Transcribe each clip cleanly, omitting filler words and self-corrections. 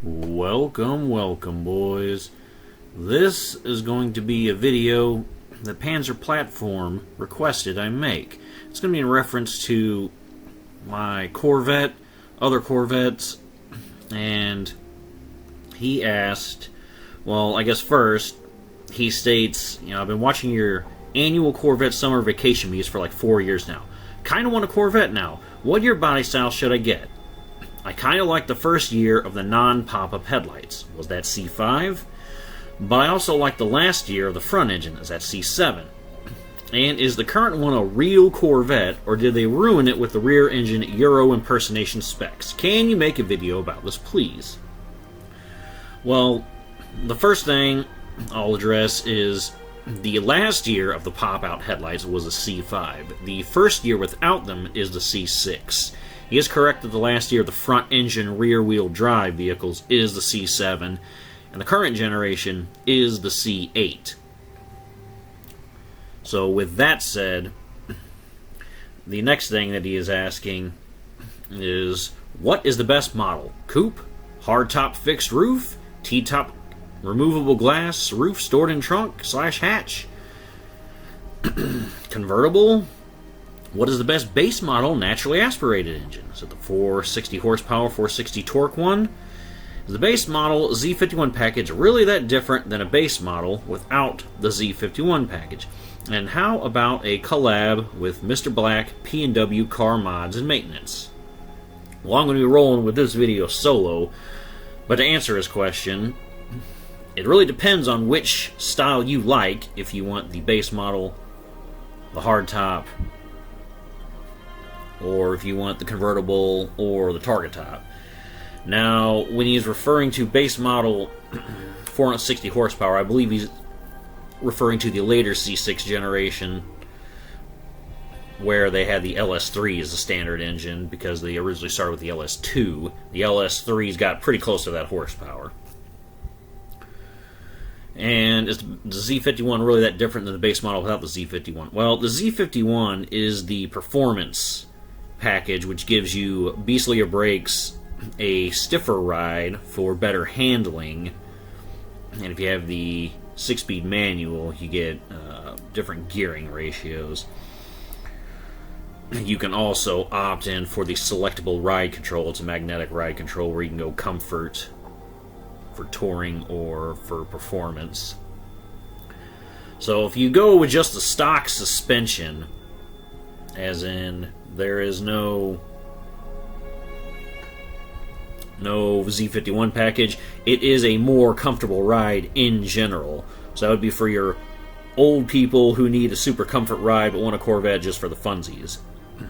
Welcome, boys. This is going to be a video that Panzer Platform requested I make. It's going to be in reference to my Corvette, other Corvettes, and he asked, well, I guess first, he states, I've been watching your annual Corvette summer vacation meets for like 4 years now. Kind of want a Corvette now. What year body style should I get? I kind of like the first year of the non-pop-up headlights. Was that C5? But I also like the last year of the front engine. Is that C7? And is the current one a real Corvette, or did they ruin it with the rear engine Euro impersonation specs? Can you make a video about this, please? Well, the first thing I'll address is the last year of the pop-out headlights was a C5. The first year without them is the C6. He is correct that the last year of the front-engine rear-wheel drive vehicles is the C7, and the current generation is the C8. So with that said, the next thing that he is asking is, what is the best model? Coupe? Hardtop fixed roof? T-top removable glass roof stored in trunk / hatch? Convertible? What is the best base model naturally aspirated engine? Is it the 460 horsepower, 460 torque one? Is the base model Z51 package really that different than a base model without the Z51 package? And how about a collab with Mr. Black, P&W Car Mods and Maintenance? Well, I'm going to be rolling with this video solo, but to answer his question, it really depends on which style you like, if you want the base model, the hardtop, or if you want the convertible or the target top. Now, when he's referring to base model 460 horsepower, I believe he's referring to the later C6 generation, where they had the LS3 as the standard engine, because they originally started with the LS2. The LS3's got pretty close to that horsepower. And is the Z51 really that different than the base model without the Z51? Well, the Z51 is the performance package, which gives you beastlier brakes, a stiffer ride for better handling, and if you have the 6-speed manual, you get different gearing ratios. You can also opt in for the selectable ride control. It's a magnetic ride control where you can go comfort for touring or for performance. So if you go with just the stock suspension, as in there is no Z51 package, it is a more comfortable ride in general. So that would be for your old people who need a super comfort ride but want a Corvette just for the funsies.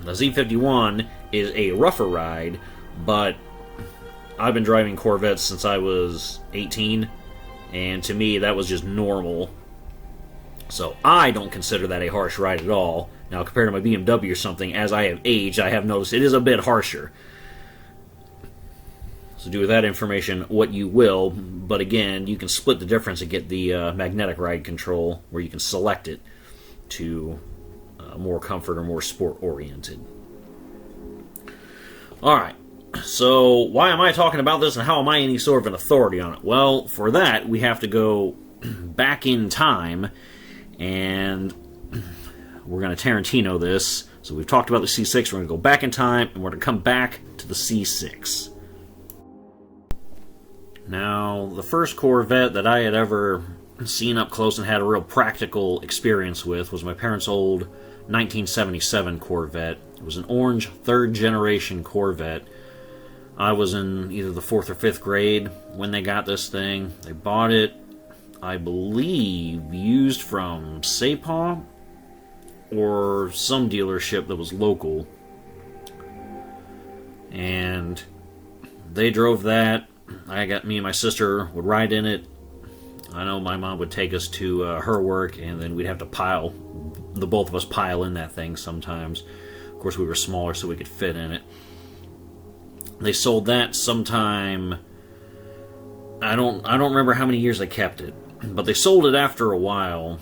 The Z51 is a rougher ride, but I've been driving Corvettes since I was 18, and to me that was just normal. So I don't consider that a harsh ride at all. Now, compared to my BMW or something, as I have aged, I have noticed it is a bit harsher. So do with that information what you will, but again, you can split the difference and get the magnetic ride control, where you can select it to more comfort or more sport-oriented. Alright, so why am I talking about this, and how am I any sort of an authority on it? Well, for that, we have to go back in time, and we're going to Tarantino this. So we've talked about the C6, we're going to go back in time, and we're going to come back to the C6. Now, the first Corvette that I had ever seen up close and had a real practical experience with was my parents' old 1977 Corvette. It was an orange 3rd generation Corvette. I was in either the 4th or 5th grade when they got this thing. They bought it, I believe, used from Sapah or some dealership that was local. And they drove that. Me and my sister would ride in it. I know my mom would take us to her work, and then we'd have to both of us pile in that thing sometimes. Of course, we were smaller, so we could fit in it. They sold that sometime. I don't remember how many years they kept it, but they sold it after a while,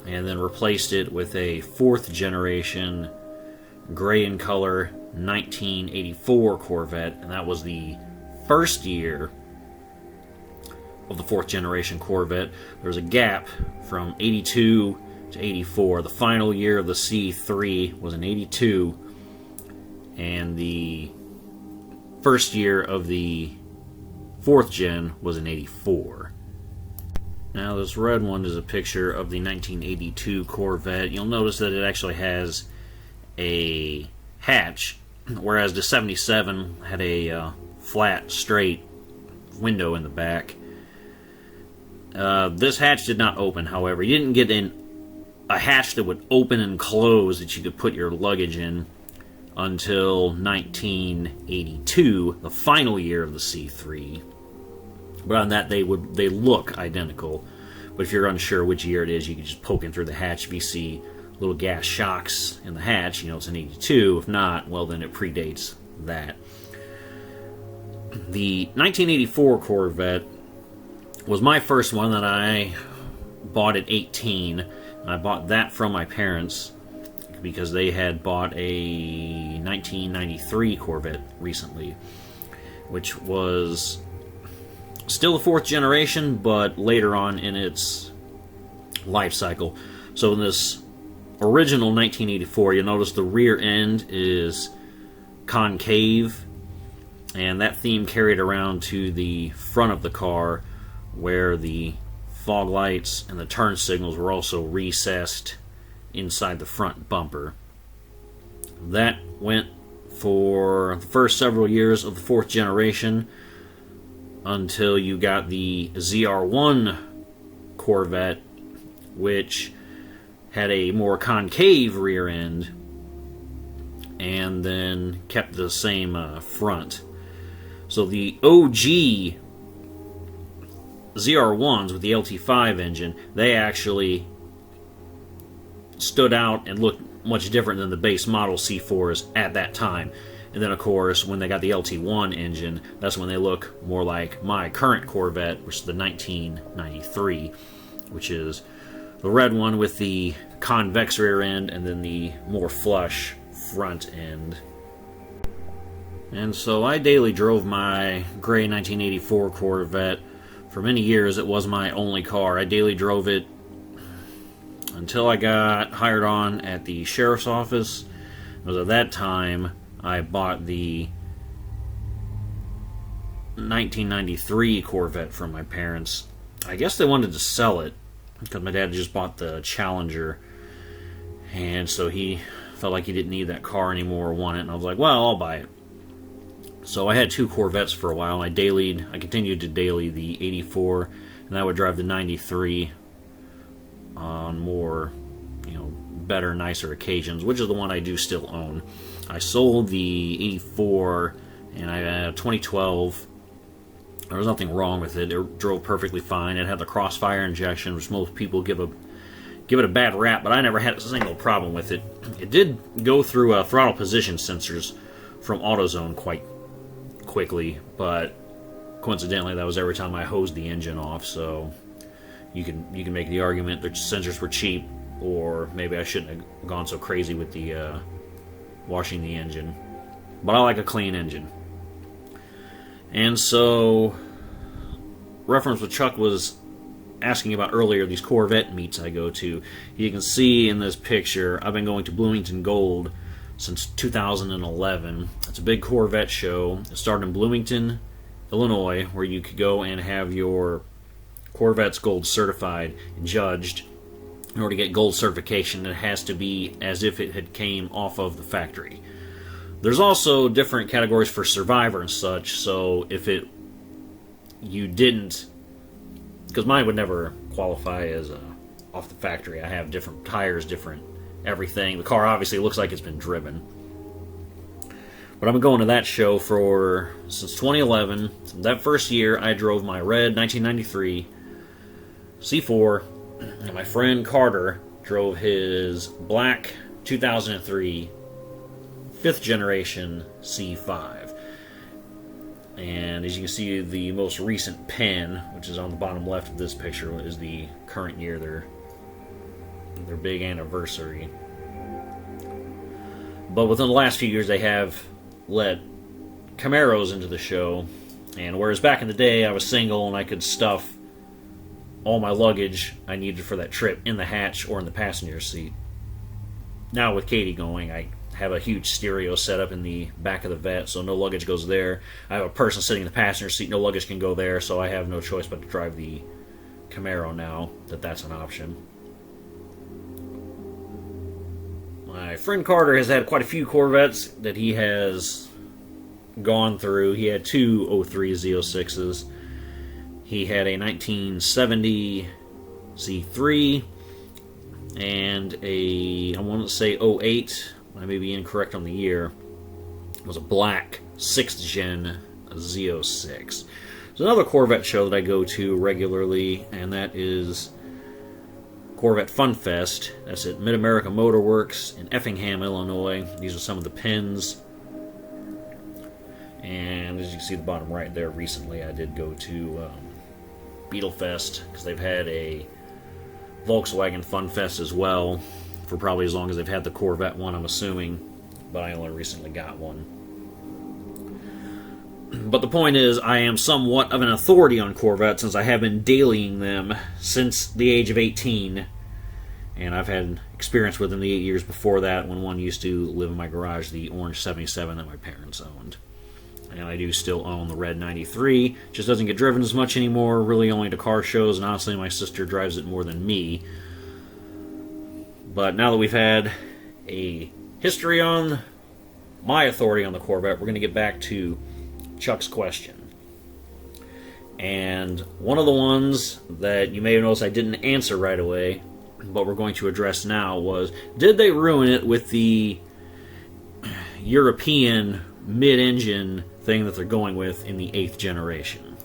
and then replaced it with a 4th generation gray in color 1984 Corvette, and that was the first year of the 4th generation Corvette. There was a gap from 82 to 84. The final year of the C3 was in 82, and the first year of the 4th gen was in 84. Now this red one is a picture of the 1982 Corvette. You'll notice that it actually has a hatch, whereas the 77 had a flat, straight window in the back. This hatch did not open, however. You didn't get a hatch that would open and close that you could put your luggage in until 1982, the final year of the C3. But on that, they look identical. But if you're unsure which year it is, you can just poke in through the hatch. If you see little gas shocks in the hatch, you know it's an 82. If not, well, then it predates that. The 1984 Corvette was my first one that I bought at 18. And I bought that from my parents because they had bought a 1993 Corvette recently, which was still a 4th generation, but later on in its life cycle. So in this original 1984, you'll notice the rear end is concave, and that theme carried around to the front of the car, where the fog lights and the turn signals were also recessed inside the front bumper. That went for the first several years of the 4th generation until you got the ZR1 Corvette, which had a more concave rear end and then kept the same front. So the OG ZR1s with the LT5 engine, they actually stood out and looked much different than the base model C4s at that time. And then, of course, when they got the LT1 engine, that's when they look more like my current Corvette, which is the 1993, which is the red one with the convex rear end and then the more flush front end. And so I daily drove my gray 1984 Corvette. For many years, it was my only car. I daily drove it until I got hired on at the sheriff's office. It was at that time I bought the 1993 Corvette from my parents. I guess they wanted to sell it because my dad just bought the Challenger, and so he felt like he didn't need that car anymore or want it, and I was like, well, I'll buy it. So I had 2 Corvettes for a while. I continued to daily the 84, and I would drive the 93 on more, better, nicer occasions, which is the one I do still own. I sold the 84 in 2012. There was nothing wrong with it. It drove perfectly fine. It had the crossfire injection, which most people give it a bad rap, but I never had a single problem with it. It did go through throttle position sensors from AutoZone quite quickly, but coincidentally that was every time I hosed the engine off, so you can make the argument that sensors were cheap, or maybe I shouldn't have gone so crazy with the washing the engine. But I like a clean engine. And so, reference what Chuck was asking about earlier, these Corvette meets I go to, you can see in this picture I've been going to Bloomington Gold since 2011. It's a big Corvette show. It started in Bloomington, Illinois, where you could go and have your Corvettes Gold certified and judged. In order to get gold certification, it has to be as if it had came off of the factory. There's also different categories for Survivor and such, so if you didn't, because mine would never qualify as off the factory. I have different tires, different everything. The car obviously looks like it's been driven. But I've been going to that show since 2011. That first year, I drove my red 1993 C4, and my friend Carter drove his black 2003 5th generation C5. And as you can see, the most recent pen, which is on the bottom left of this picture, is the current year, their big anniversary. But within the last few years, they have let Camaros into the show. And whereas back in the day, I was single and I could stuff all my luggage I needed for that trip in the hatch or in the passenger seat. Now with Katie going, I have a huge stereo set up in the back of the Vette, so no luggage goes there. I have a person sitting in the passenger seat, no luggage can go there, so I have no choice but to drive the Camaro now that's an option. My friend Carter has had quite a few Corvettes that he has gone through. He had two 03 Z06s. He had a 1970 Z3 and I want to say 08. I may be incorrect on the year. It was a black 6th gen Z06. There's another Corvette show that I go to regularly, and that is Corvette Fun Fest. That's at Mid-America Motor Works in Effingham, Illinois. These are some of the pins. And as you can see at the bottom right there, recently I did go to Beetle Fest, because they've had a Volkswagen Fun Fest as well, for probably as long as they've had the Corvette one, I'm assuming, but I only recently got one. But the point is, I am somewhat of an authority on Corvettes since I have been dailying them since the age of 18, and I've had experience with them the 8 years before that when one used to live in my garage, the orange 77 that my parents owned. And I do still own the red 93. Just doesn't get driven as much anymore, really only to car shows, and honestly my sister drives it more than me. But now that we've had a history on my authority on the Corvette, we're going to get back to Chuck's question. And one of the ones that you may have noticed I didn't answer right away, but we're going to address now, was, did they ruin it with the European mid-engine thing that they're going with in the 8th generation?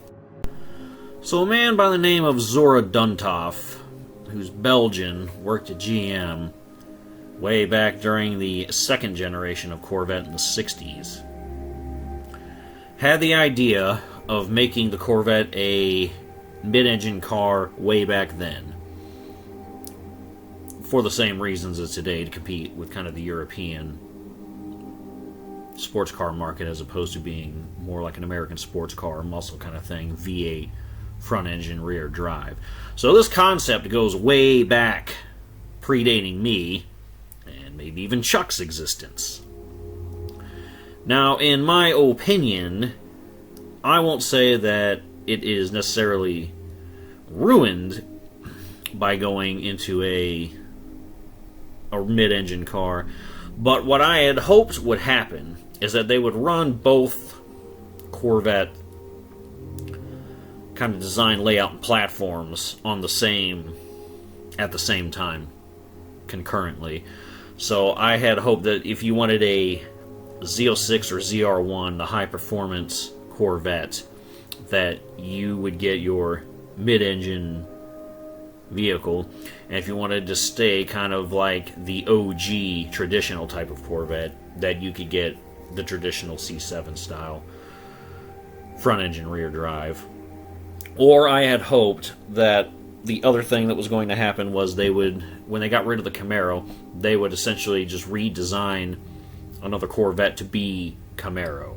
So a man by the name of Zora Duntov, who's Belgian, worked at GM way back during the 2nd generation of Corvette in the 60s, had the idea of making the Corvette a mid-engine car way back then, for the same reasons as today, to compete with kind of the European sports car market, as opposed to being more like an American sports car, muscle kind of thing, V8, front engine, rear drive. So this concept goes way back, predating me, and maybe even Chuck's existence. Now, in my opinion, I won't say that it is necessarily ruined by going into a mid-engine car, but what I had hoped would happen is that they would run both Corvette kind of design, layout, and platforms on at the same time, concurrently. So I had hoped that if you wanted a Z06 or ZR1, the high-performance Corvette, that you would get your mid-engine vehicle, and if you wanted to stay kind of like the OG traditional type of Corvette, that you could get the traditional C7 style front engine rear drive. Or I had hoped that the other thing that was going to happen was they would, when they got rid of the Camaro, they would essentially just redesign another Corvette to be Camaro.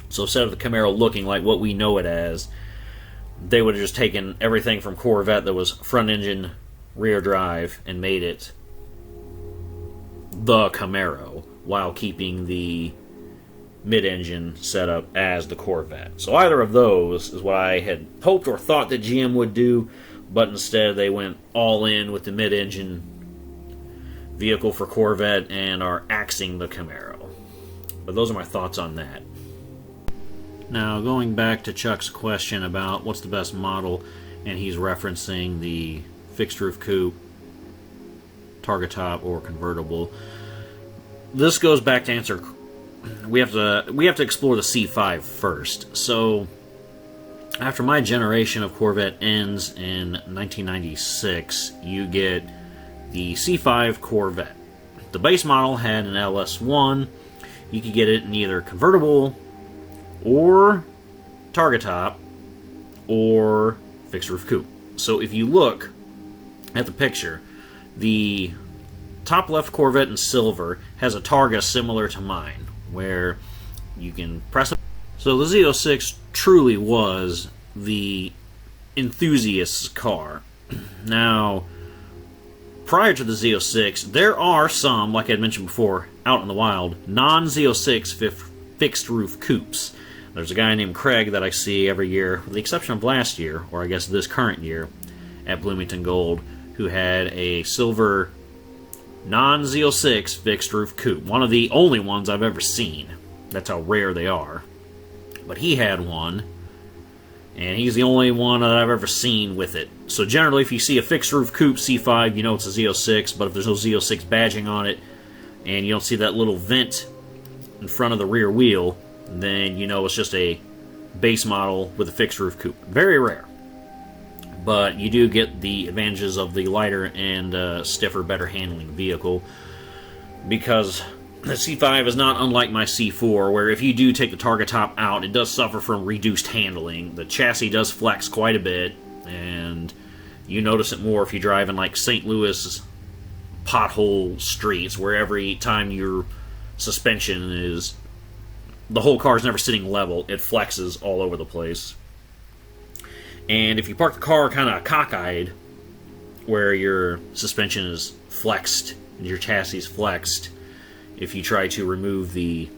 So instead of the Camaro looking like what we know it as, they would have just taken everything from Corvette that was front engine rear drive and made it the Camaro, while keeping the mid-engine setup as the Corvette. So either of those is what I had hoped or thought that GM would do, but instead they went all in with the mid-engine vehicle for Corvette and are axing the Camaro. But those are my thoughts on that. Now, going back to Chuck's question about what's the best model, and he's referencing the fixed roof coupe, target top, or convertible. This goes back to answer. We have to explore the C5 first. So, after my generation of Corvette ends in 1996, you get the C5 Corvette. The base model had an LS1. You could get it in either convertible, or target top, or fixed roof coupe. So if you look at the picture, the top left Corvette in silver has a targa similar to mine, where you can press it. So the Z06 truly was the enthusiast's car. Now, prior to the Z06, there are some, like I had mentioned before, out in the wild, non-Z06 fixed roof coupes. There's a guy named Craig that I see every year, with the exception of last year, or I guess this current year, at Bloomington Gold, who had a silver non-Z06 fixed roof coupe. One of the only ones I've ever seen. That's how rare they are. But he had one, and he's the only one that I've ever seen with it. So generally, if you see a fixed roof coupe C5, you know it's a Z06, but if there's no Z06 badging on it, and you don't see that little vent in front of the rear wheel, then you know it's just a base model with a fixed roof coupe. Very rare. But you do get the advantages of the lighter and stiffer, better handling vehicle, because the C5 is not unlike my C4, where if you do take the target top out, it does suffer from reduced handling. The chassis does flex quite a bit, and you notice it more if you drive in like St. Louis pothole streets, where every time your suspension is, the whole car is never sitting level, it flexes all over the place. And if you park the car kind of cockeyed, where your suspension is flexed and your chassis is flexed, if you try to remove the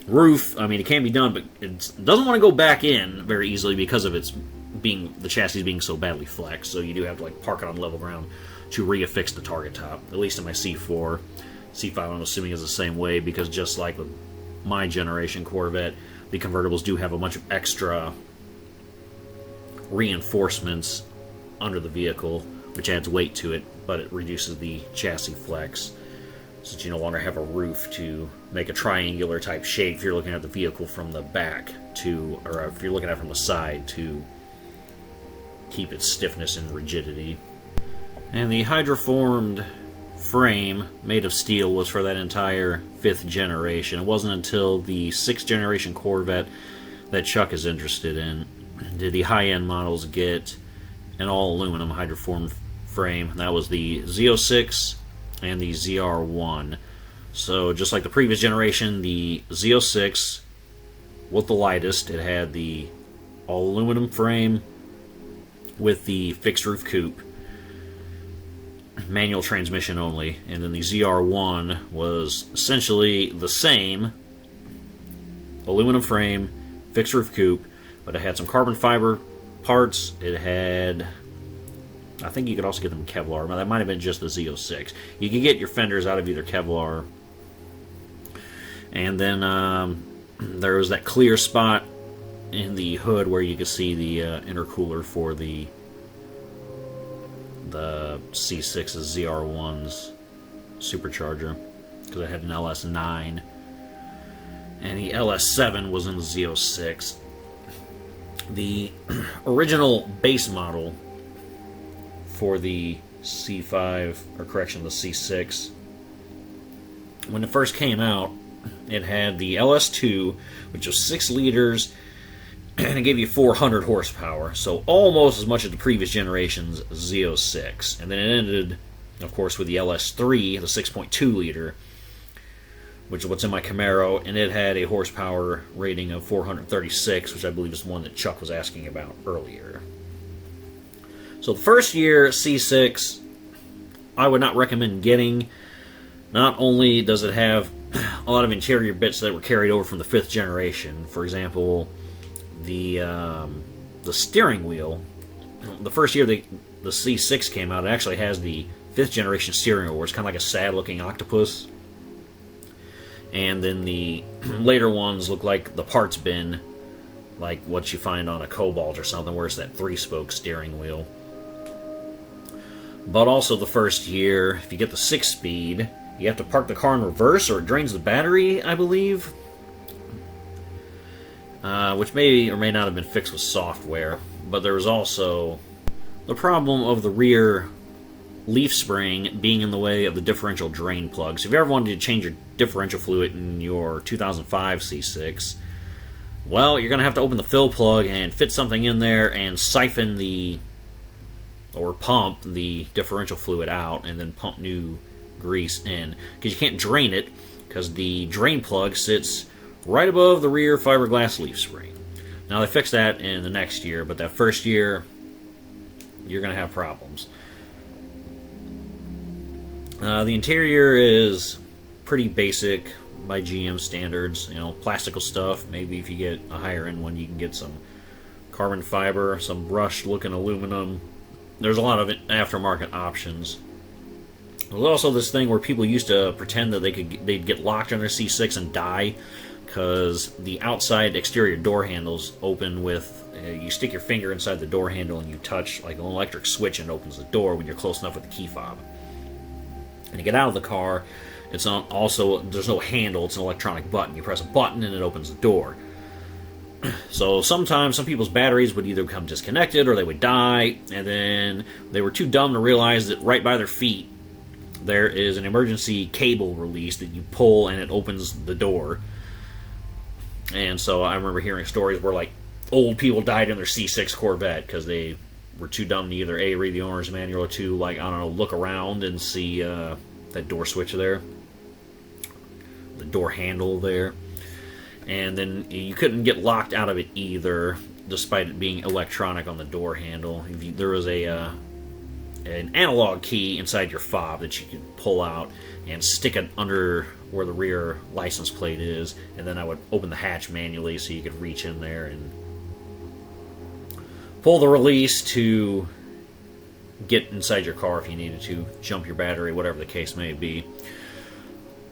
roof, I mean, it can be done, but it doesn't want to go back in very easily because of the chassis being so badly flexed. So you do have to like park it on level ground to reaffix the target top. At least in my C4, C5, I'm assuming is the same way, because just like with my generation Corvette, the convertibles do have a bunch of extra reinforcements under the vehicle, which adds weight to it, but it reduces the chassis flex, since you no longer have a roof to make a triangular type shape if you're looking at the vehicle from the back to, or if you're looking at it from the side, to keep its stiffness and rigidity. And the hydroformed frame made of steel was for that entire 5th generation. It wasn't until the 6th generation Corvette that Chuck is interested in did the high-end models get an all-aluminum hydroformed frame. That was the Z06 and the ZR1. So just like the previous generation, the Z06 was the lightest. It had the all-aluminum frame with the fixed roof coupe, manual transmission only, and then the ZR1 was essentially the same, aluminum frame, fixed roof coupe, but it had some carbon fiber parts. It had, I think you could also get them Kevlar, but that might have been just the Z06. You could get your fenders out of either Kevlar, and then there was that clear spot in the hood where you could see the intercooler for the C6's ZR1's supercharger, because it had an LS9, and the LS7 was in the Z06. The original base model for the C5, or correction, the C6, when it first came out, it had the LS2, which was 6 liters, and it gave you 400 horsepower, so almost as much as the previous generation's Z06. And then it ended, of course, with the LS3, the 6.2 liter, which is what's in my Camaro, and it had a horsepower rating of 436, which I believe is the one that Chuck was asking about earlier. So the first year C6, I would not recommend getting. Not only does it have a lot of interior bits that were carried over from the 5th generation, for example, the steering wheel. The first year the C6 came out, it actually has the 5th generation steering wheel, where it's kind of like a sad-looking octopus. And then the later ones look like the parts bin, like what you find on a Cobalt or something, where it's that 3-spoke steering wheel. But also the first year, if you get the 6-speed, you have to park the car in reverse or it drains the battery, I believe. Which may or may not have been fixed with software. But there was also the problem of the rear leaf spring being in the way of the differential drain plug. So if you ever wanted to change your differential fluid in your 2005 C6, well, you're going to have to open the fill plug and fit something in there and siphon or pump the differential fluid out, and then pump new grease in, because you can't drain it, because the drain plug sits right above the rear fiberglass leaf spring. Now they fixed that in the next year, but that first year you're going to have problems. The interior is pretty basic by GM standards. You know, plastical stuff. Maybe if you get a higher end one, you can get some carbon fiber, some brushed looking aluminum. There's a lot of aftermarket options. There's also this thing where people used to pretend that they'd get locked on their C6 and die because the outside exterior door handles open with you stick your finger inside the door handle and you touch like an electric switch and it opens the door when you're close enough with the key fob. And to get out of the car, it's not also there's no handle, it's an electronic button. You press a button and it opens the door. So sometimes some people's batteries would either become disconnected or they would die, and then they were too dumb to realize that right by their feet there is an emergency cable release that you pull and it opens the door. And so I remember hearing stories where like old people died in their C6 Corvette because they were too dumb to either A, read the owner's manual, or two, like, I don't know, look around and see that door switch there, the door handle there. And then you couldn't get locked out of it either, despite it being electronic on the door handle. There was an analog key inside your fob that you could pull out and stick it under where the rear license plate is, and then I would open the hatch manually so you could reach in there and pull the release to get inside your car if you needed to, jump your battery, whatever the case may be.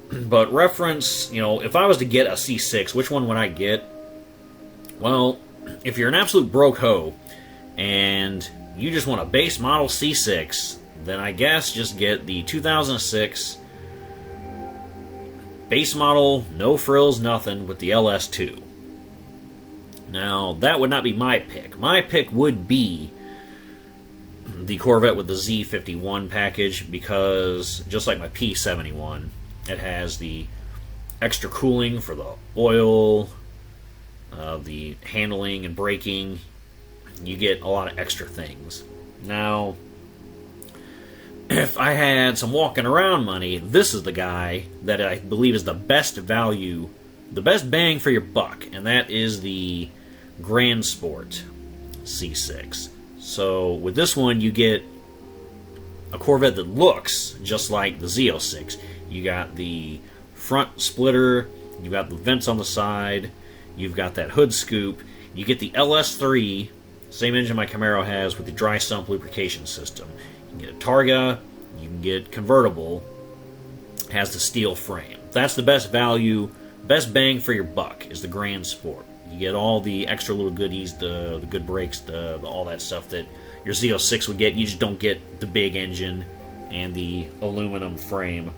But reference, you know, if I was to get a C6, which one would I get? Well, if you're an absolute broke hoe and you just want a base model C6, then I guess just get the 2006 base model, no frills, nothing, with the LS2. Now, that would not be my pick. My pick would be the Corvette with the Z51 package, because just like my P71, it has the extra cooling for the oil, the handling and braking. You get a lot of extra things. Now, if I had some walking around money, this is the guy that I believe is the best value, the best bang for your buck, and that is the Grand Sport C6. So with this one, you get a Corvette that looks just like the Z06. You got the front splitter, you got the vents on the side, you've got that hood scoop, you get the LS3, same engine my Camaro has, with the dry sump lubrication system. You can get a Targa, you can get convertible, has the steel frame. That's the best value, best bang for your buck is the Grand Sport. You get all the extra little goodies, the good brakes, all that stuff that your Z06 would get. You just don't get the big engine and the aluminum frame.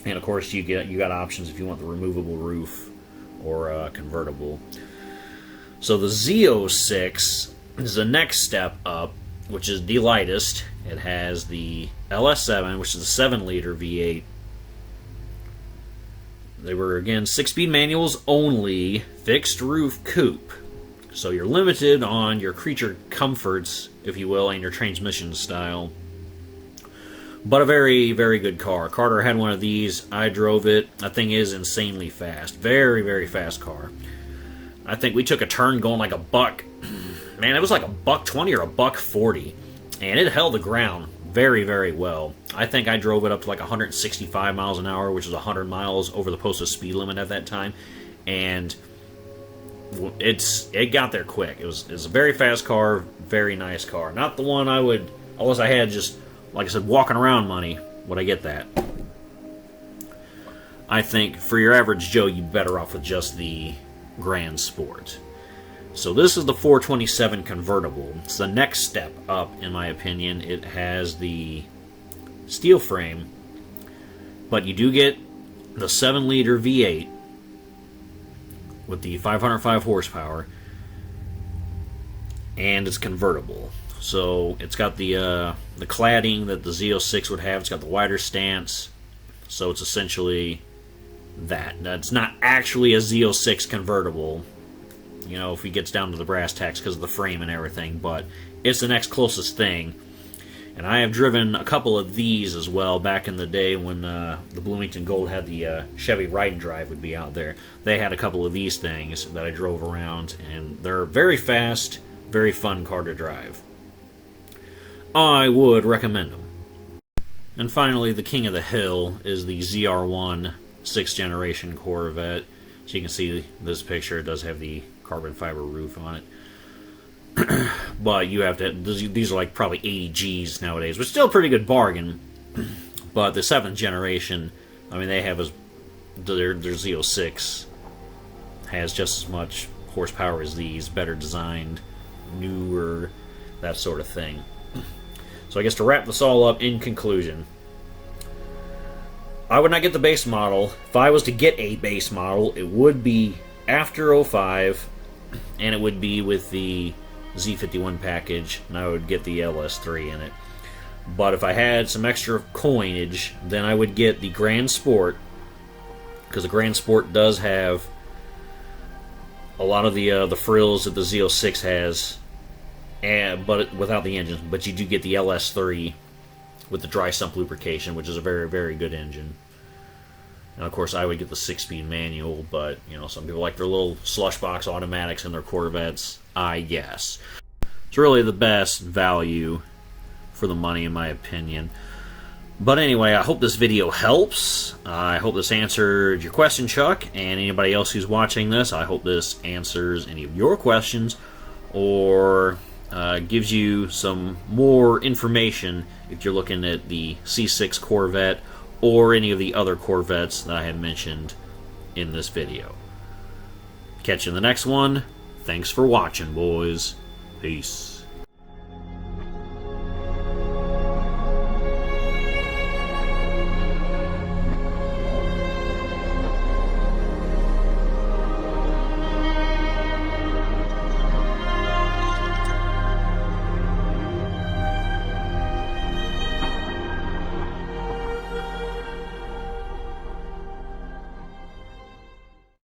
And of course, you got options if you want the removable roof or convertible. So the Z06 is the next step up, which is the lightest. It has the LS7, which is a 7-liter V8. They were, again, 6-speed manuals only, fixed roof coupe. So you're limited on your creature comforts, if you will, and your transmission style. But a very, very good car. Carter had one of these. I drove it. That thing is insanely fast. Very, very fast car. I think we took a turn going like a buck. Man, it was like a $1.20 or a $1.40. And it held the ground very, very well. I think I drove it up to like 165 miles an hour, which is 100 miles over the posted speed limit at that time. And it got there quick. It was a very fast car, very nice car. Not the one I would, unless I had just, like I said, walking around money, would I get that. I think for your average Joe, you'd be better off with just the Grand Sport. So this is the 427 convertible. It's the next step up, in my opinion. It has the steel frame, but you do get the 7-liter V8 with the 505 horsepower, and it's convertible. So it's got the cladding that the Z06 would have. It's got the wider stance, so it's essentially that. Now, it's not actually a Z06 convertible, you know, if he gets down to the brass tacks because of the frame and everything, but it's the next closest thing. And I have driven a couple of these as well back in the day when the Bloomington Gold had the Chevy Ride and Drive would be out there. They had a couple of these things that I drove around, and they're very fast, very fun car to drive. I would recommend them. And finally, the king of the hill is the ZR1 6th generation Corvette. So you can see this picture, it does have the carbon fiber roof on it. But you have to, these are like probably 80 G's nowadays, which is still a pretty good bargain. But the 7th generation, I mean, they have their Z06 has just as much horsepower as these, better designed, newer, that sort of thing. So I guess to wrap this all up, in conclusion, I would not get the base model. If I was to get a base model, it would be after 05, and it would be with the Z51 package, and I would get the LS3 in it. But if I had some extra coinage, then I would get the Grand Sport, because the Grand Sport does have a lot of the frills that the Z06 has, but without the engine. But you do get the LS3 with the dry sump lubrication, which is a very, very good engine. And of course, I would get the 6-speed manual, but you know, some people like their little slush box automatics in their Corvettes, I guess. It's really the best value for the money, in my opinion. But anyway, I hope this video helps. I hope this answered your question, Chuck, and anybody else who's watching this. I hope this answers any of your questions, or gives you some more information if you're looking at the C6 Corvette or any of the other Corvettes that I have mentioned in this video. Catch you in the next one. Thanks for watching, boys. Peace.